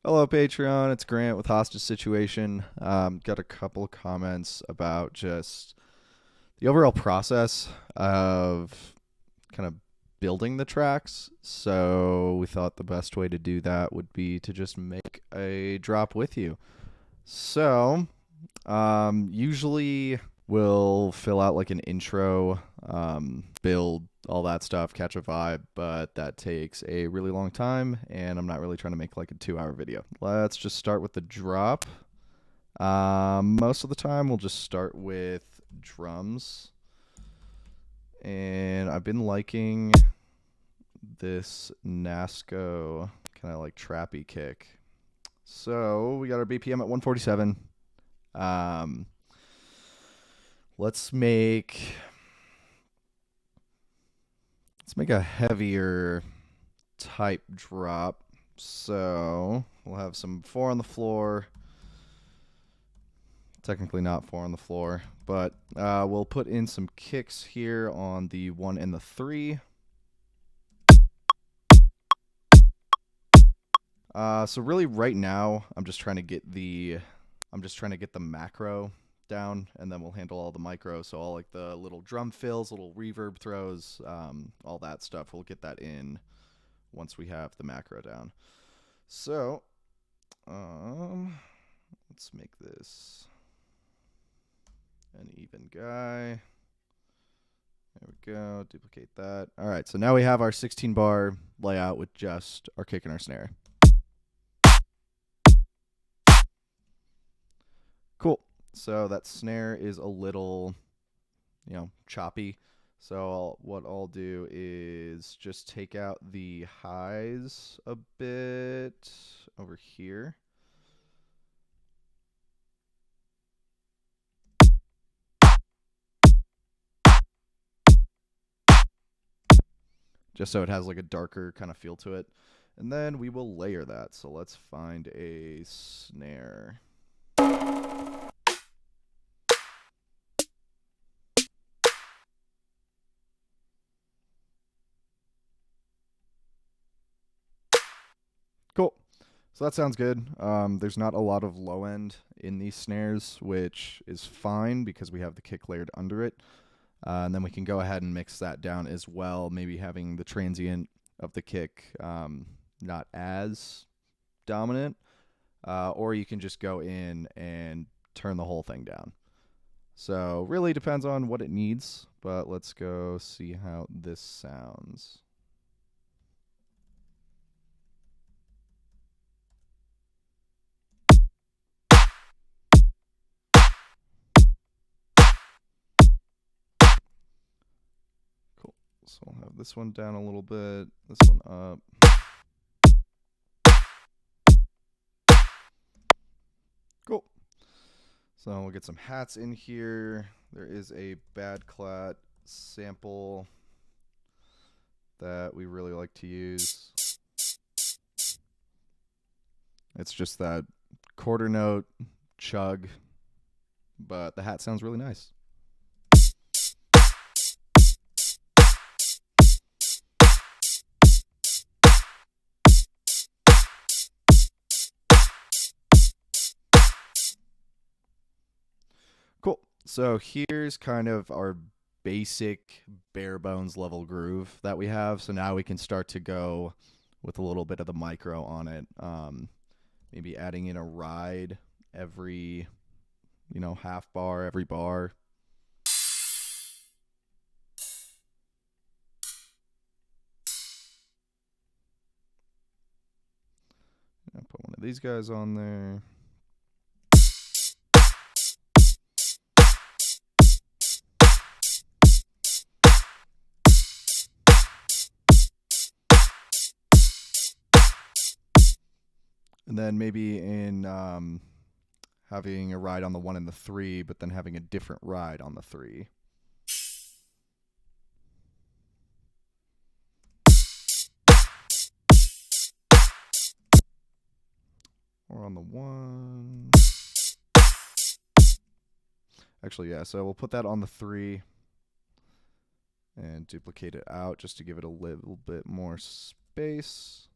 Hello, Patreon. It's Grant with Hostage Situation. Got a couple of comments about just the overall process of kind of building the tracks. So we thought the best way to do that would be to just make a drop with you. So usually we'll fill out like an intro, build all that stuff, catch a vibe, but that takes a really long time, and I'm not really trying to make like a 2-hour video. Let's just start with the drop. Most of the time we'll just start with drums, and I've been liking this Nasco kind of like trappy kick. So we got our BPM at 147. Let's make a heavier type drop. So we'll have some 4 on the floor. Technically not 4 on the floor, but we'll put in some kicks here on the 1 and the 3. So really right now I'm just trying to get the macro down, and then we'll handle all the micro. So all like the little drum fills, little reverb throws, all that stuff, we'll get that in once we have the macro down. So let's make this an even guy. There we go. Duplicate that. All right, so now we have our 16 bar layout with just our kick and our snare. Cool. So that snare is a little, choppy. So what I'll do is just take out the highs a bit over here. Just so it has like a darker kind of feel to it. And then we will layer that. So let's find a snare. Cool. So that sounds good. There's not a lot of low end in these snares, which is fine because we have the kick layered under it. And then we can go ahead and mix that down as well, maybe having the transient of the kick not as dominant. Or you can just go in and turn the whole thing down. So really depends on what it needs, but let's go see how this sounds. Cool. So we'll have this one down a little bit, this one up. Cool. So we'll get some hats in here. There is a Bad Clat sample that we really like to use. It's just that quarter note chug, but the hat sounds really nice. Cool. So here's kind of our basic bare bones level groove that we have. So now we can start to go with a little bit of the micro on it. Maybe adding in a ride every, half bar, every bar. I'll put one of these guys on there. And then maybe in having a ride on the 1 and the 3, but then having a different ride on the 3. Or on the 1. Actually, yeah, so we'll put that on the 3 and duplicate it out just to give it a little bit more space.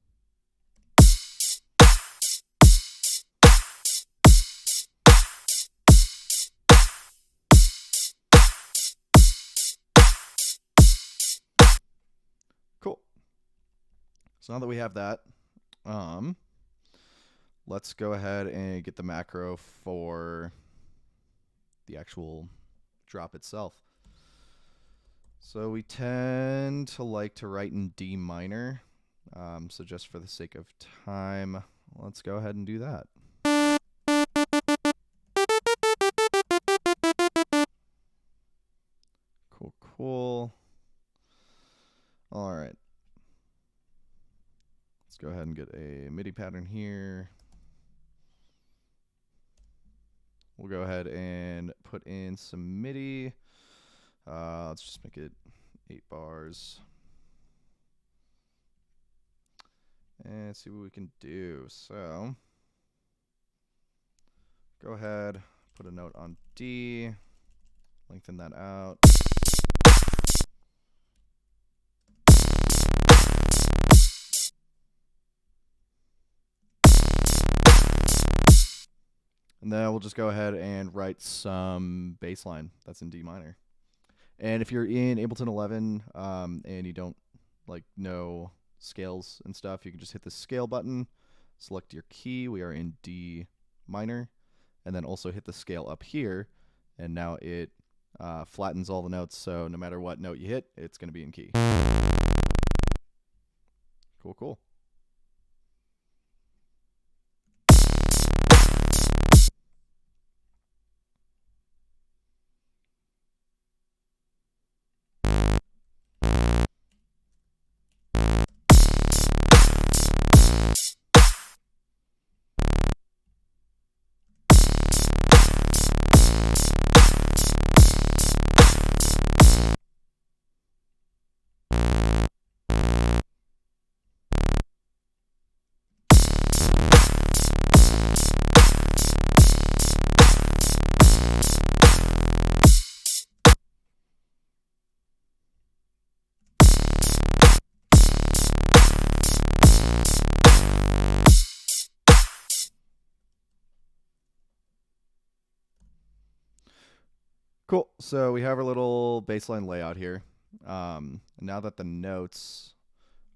So now that we have that, let's go ahead and get the macro for the actual drop itself. So we tend to like to write in D minor. So just for the sake of time, let's go ahead and do that. Cool. All right. Let's go ahead and get a MIDI pattern here. We'll go ahead and put in some MIDI. Let's just make it 8 bars. And see what we can do. So go ahead, put a note on D, lengthen that out. And then we'll just go ahead and write some bass line that's in D minor. And if you're in Ableton 11 and you don't know scales and stuff, you can just hit the scale button, select your key. We are in D minor, and then also hit the scale up here. And now it flattens all the notes, so no matter what note you hit, it's going to be in key. Cool. Cool. So we have our little baseline layout here. Now that the notes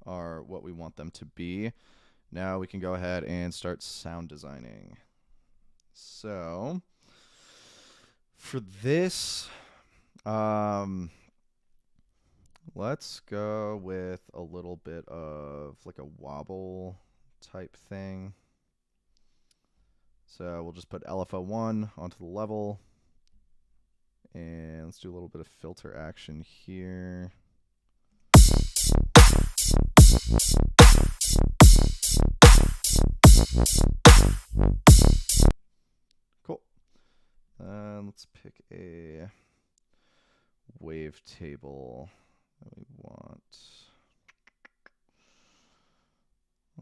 are what we want them to be, now we can go ahead and start sound designing. So for this, let's go with a little bit of like a wobble type thing. So we'll just put LFO1 onto the level. And let's do a little bit of filter action here. Cool. Let's pick a wavetable that we want.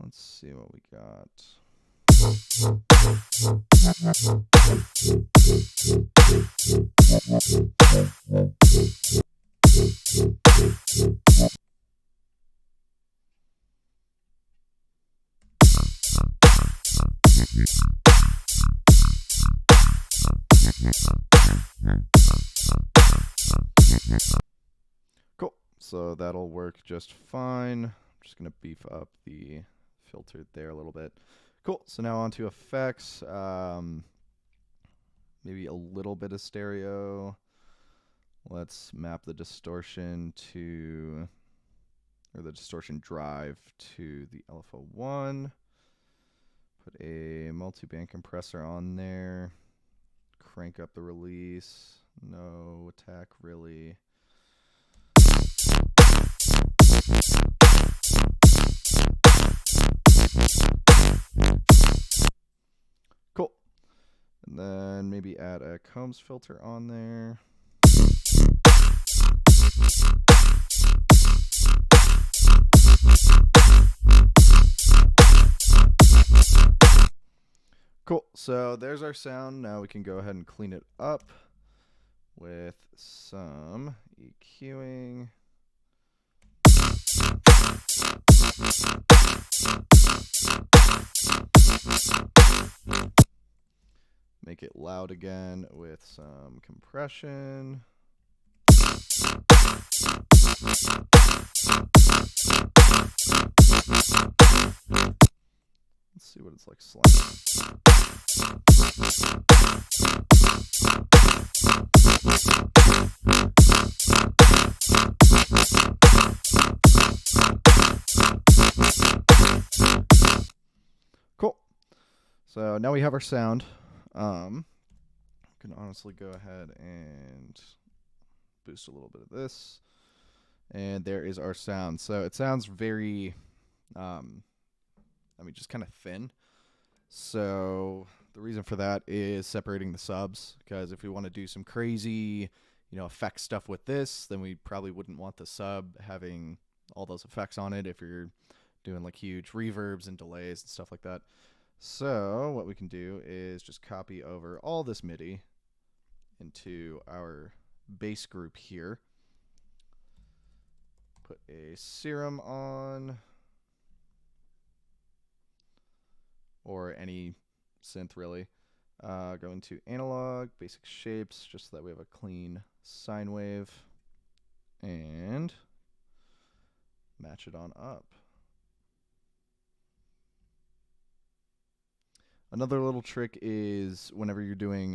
Let's see what we got. Cool. So that'll work just fine. I'm just going to beef up the filter there a little bit. Cool. So now on to effects. Maybe a little bit of stereo. Let's map the distortion to, or the distortion drive to the LFO1. Put a multi-band compressor on there. Crank up the release. No attack really. Cool. And then maybe add a Combs filter on there. Cool. So there's our sound. Now we can go ahead and clean it up with some EQing. Make it loud again with some compression. Let's see what it's like sliding. Cool. So now we have our sound. Can honestly go ahead and boost a little bit of this. And there is our sound. So it sounds very, just kind of thin. So the reason for that is separating the subs, because if we want to do some crazy, effect stuff with this, then we probably wouldn't want the sub having all those effects on it if you're doing like huge reverbs and delays and stuff like that. So what we can do is just copy over all this MIDI into our bass group here. Put a serum on, or any synth really. Go into analog, basic shapes, just so that we have a clean sine wave, and match it on up. Another little trick is whenever you're doing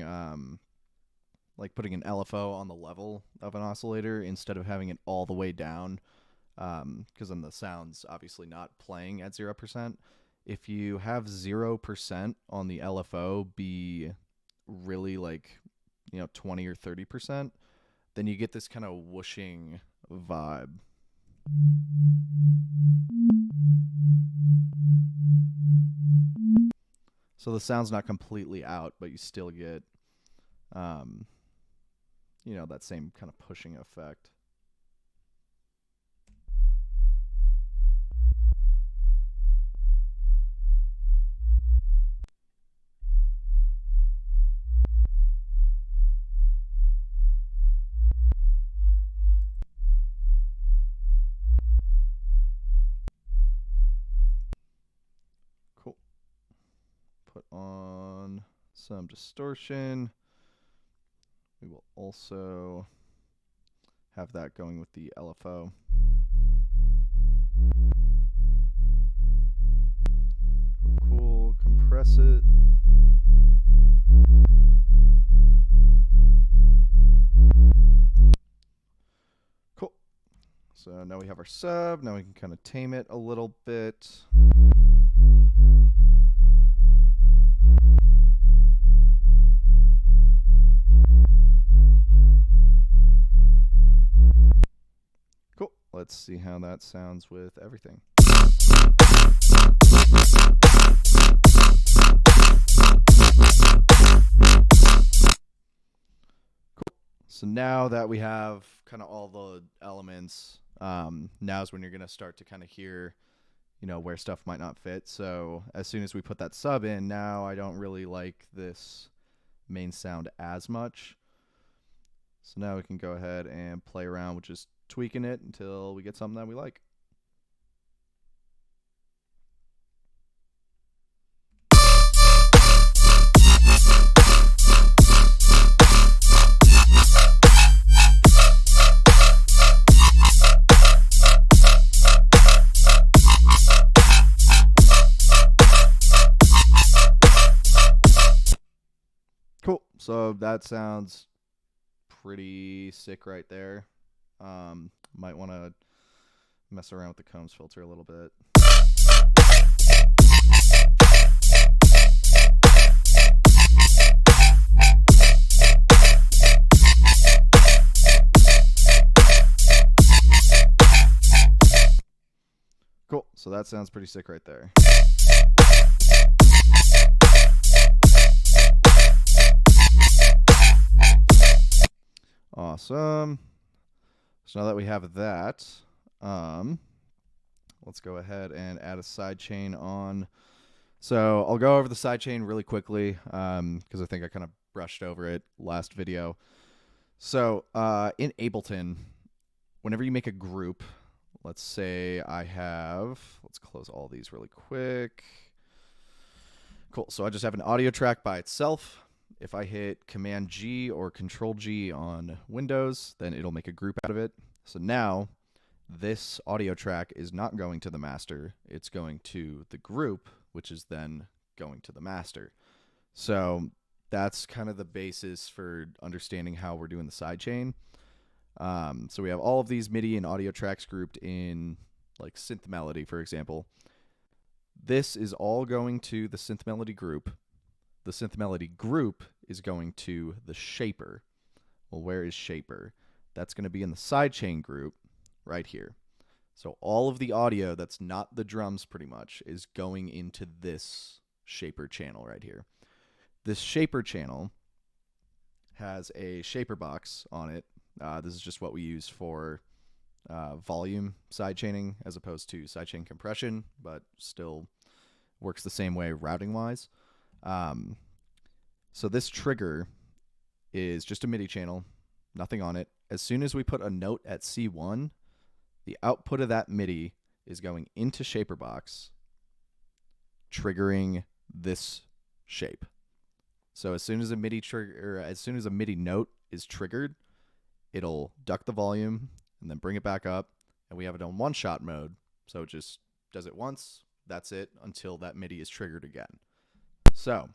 like putting an LFO on the level of an oscillator instead of having it all the way down, because then the sound's obviously not playing at 0%. If you have 0% on the LFO be really like 20 or 30%, then you get this kind of whooshing vibe. So the sound's not completely out, but you still get that same kind of pushing effect. Cool. Put on some distortion. We will also have that going with the LFO. Cool, compress it. Cool. So now we have our sub. Now we can kind of tame it a little bit. Cool. Let's see how that sounds with everything. Cool. So now that we have kind of all the elements, now's when you're going to start to kind of hear, where stuff might not fit. So as soon as we put that sub in, now I don't really like this main sound as much. So now we can go ahead and play around with just tweaking it until we get something that we like. Cool. So that sounds pretty sick right there. Might want to mess around with the combs filter a little bit. Cool. So that sounds pretty sick right there. Awesome. So now that we have that, let's go ahead and add a sidechain on. So I'll go over the sidechain really quickly because I think I kind of brushed over it last video. So in Ableton, whenever you make a group, let's say let's close all these really quick. Cool. So I just have an audio track by itself. If I hit Command G or Control G on Windows, then it'll make a group out of it. So now this audio track is not going to the master. It's going to the group, which is then going to the master. So that's kind of the basis for understanding how we're doing the sidechain. So we have all of these MIDI and audio tracks grouped in like synth melody, for example. This is all going to the synth melody group. The synth melody group is going to the shaper. Well, where is shaper? That's going to be in the sidechain group right here. So all of the audio that's not the drums pretty much is going into this shaper channel right here. This shaper channel has a shaper box on it. This is just what we use for volume sidechaining as opposed to sidechain compression, but still works the same way routing wise. So this trigger is just a MIDI channel, nothing on it. As soon as we put a note at C1, the output of that MIDI is going into shaper box, triggering this shape. So as soon as a MIDI trigger, or as soon as a MIDI note is triggered, it'll duck the volume and then bring it back up, and we have it on one-shot mode. So it just does it once, that's it, until that MIDI is triggered again. So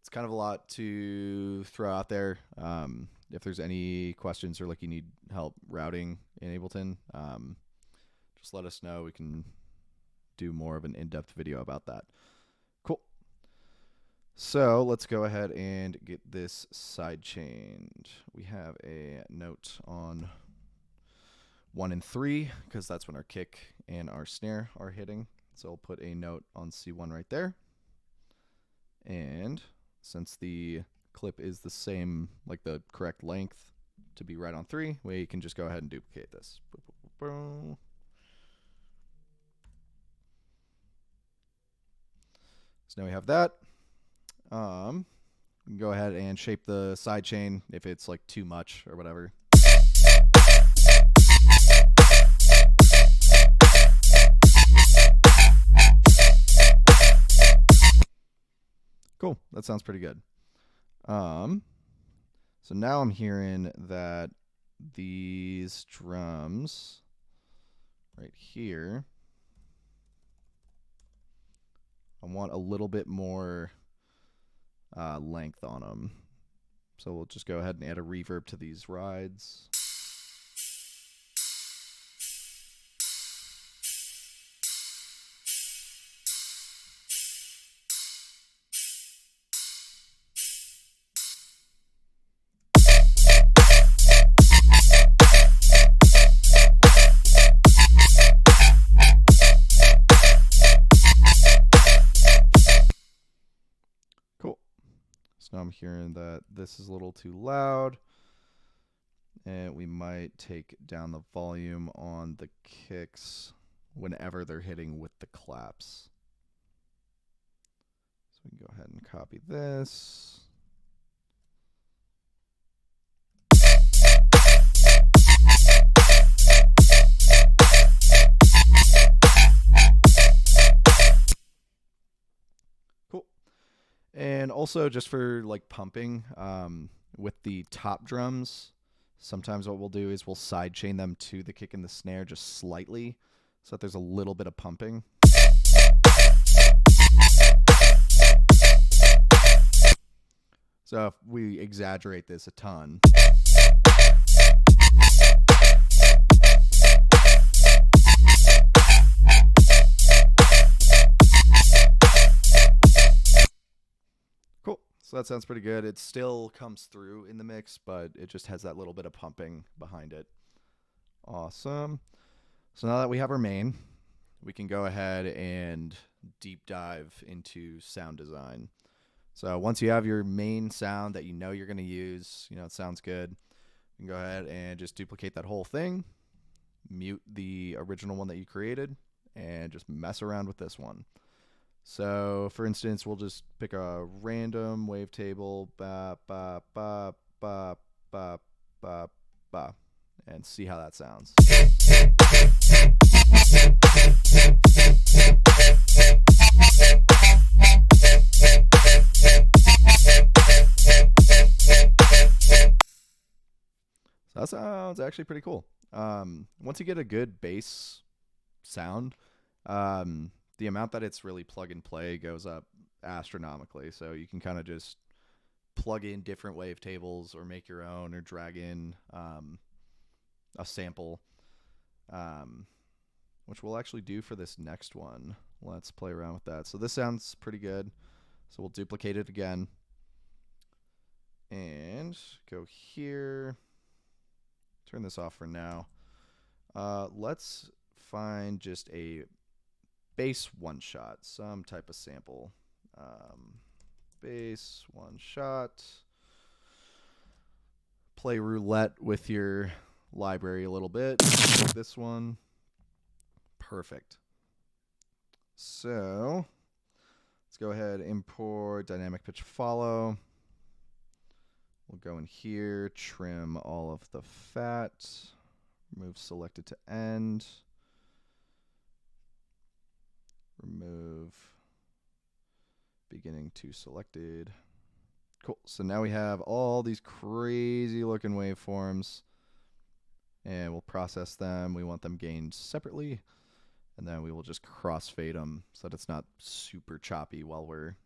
it's kind of a lot to throw out there. If there's any questions or like you need help routing in Ableton, just let us know. We can do more of an in-depth video about that. Cool. So let's go ahead and get this sidechained. We have a note on 1 and 3 because that's when our kick and our snare are hitting. So I'll put a note on C1 right there. And since the clip is the same, like the correct length to be right on 3, we can just go ahead and duplicate this. So now we have that. We can go ahead and shape the sidechain if it's like too much or whatever. Cool, that sounds pretty good. So now I'm hearing that these drums right here, I want a little bit more length on them. So we'll just go ahead and add a reverb to these rides. Now I'm hearing that this is a little too loud, and we might take down the volume on the kicks whenever they're hitting with the claps. So we can go ahead and copy this. And also just for like pumping, with the top drums, sometimes what we'll do is we'll side chain them to the kick and the snare just slightly so that there's a little bit of pumping. So if we exaggerate this a ton, so that sounds pretty good. It still comes through in the mix, but it just has that little bit of pumping behind it. Awesome. So now that we have our main, we can go ahead and deep dive into sound design. So once you have your main sound that you know you're going to use, you know, it sounds good, you can go ahead and just duplicate that whole thing, mute the original one that you created, and just mess around with this one. So, for instance, we'll just pick a random wavetable, ba, ba, ba, ba, ba, ba, ba, and see how that sounds. So that sounds actually pretty cool. Once you get a good bass sound, the amount that it's really plug and play goes up astronomically. So you can kind of just plug in different wavetables or make your own or drag in a sample, which we'll actually do for this next one. Let's play around with that. So this sounds pretty good. So we'll duplicate it again and go here. Turn this off for now. Let's find just a bass one shot, some type of sample. Bass one shot. Play roulette with your library a little bit. This one. Perfect. So let's go ahead, import dynamic pitch follow. We'll go in here, trim all of the fat, remove selected to end, remove beginning to selected. Cool. So now we have all these crazy looking waveforms, and we'll process them. We want them gained separately, and then we will just crossfade them so that it's not super choppy while we're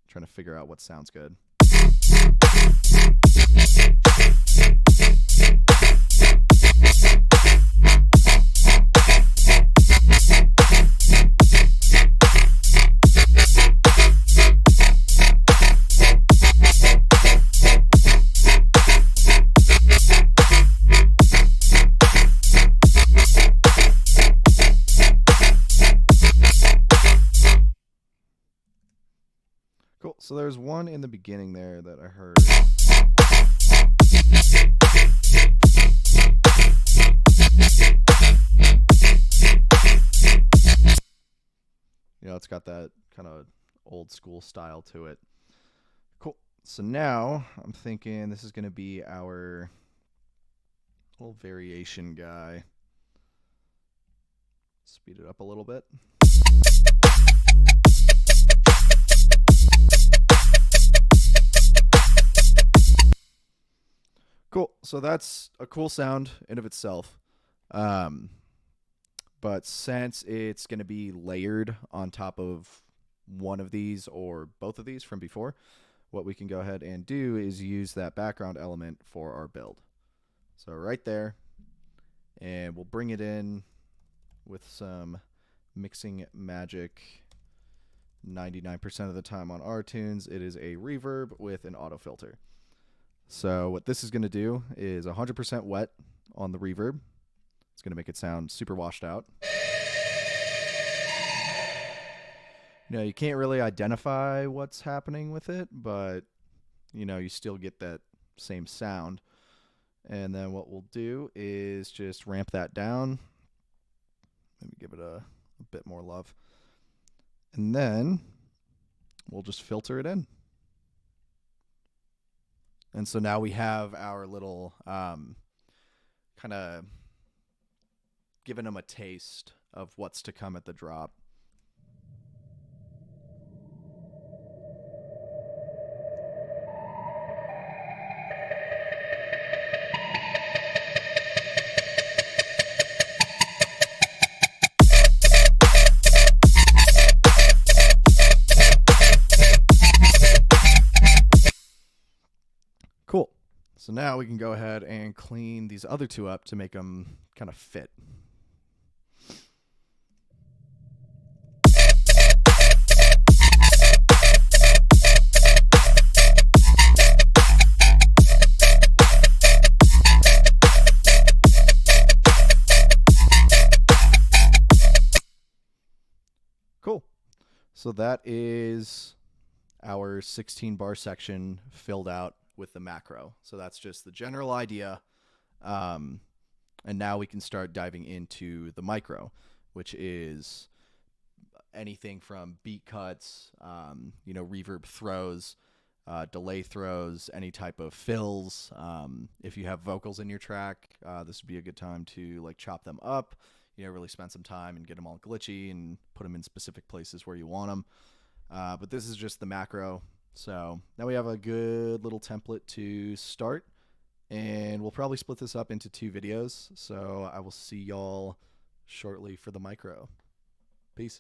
trying to figure out what sounds good. Cool. So there's one in the beginning there that I heard. You know, it's got that kind of old school style to it. Cool. So now I'm thinking this is going to be our little variation guy. Speed it up a little bit. Cool. So that's a cool sound in of itself. But since it's going to be layered on top of one of these or both of these from before, what we can go ahead and do is use that background element for our build. So right there, and we'll bring it in with some mixing magic. 99% of the time on our tunes, it is a reverb with an auto filter. So what this is going to do is 100% wet on the reverb. It's going to make it sound super washed out. You know, you can't really identify what's happening with it, but, you know, you still get that same sound. And then what we'll do is just ramp that down. Maybe give it a bit more love. And then we'll just filter it in. And so now we have our little kind of giving them a taste of what's to come at the drop. Cool. So now we can go ahead and clean these other two up to make them kind of fit. Cool. So that is our 16 bar section filled out with the macro. So that's just the general idea. And now we can start diving into the micro, which is anything from beat cuts, you know, reverb throws, delay throws, any type of fills. If you have vocals in your track, this would be a good time to like chop them up, you know, really spend some time and get them all glitchy and put them in specific places where you want them. But this is just the macro. So now we have a good little template to start, and we'll probably split this up into 2 videos. So I will see y'all shortly for the micro. Peace.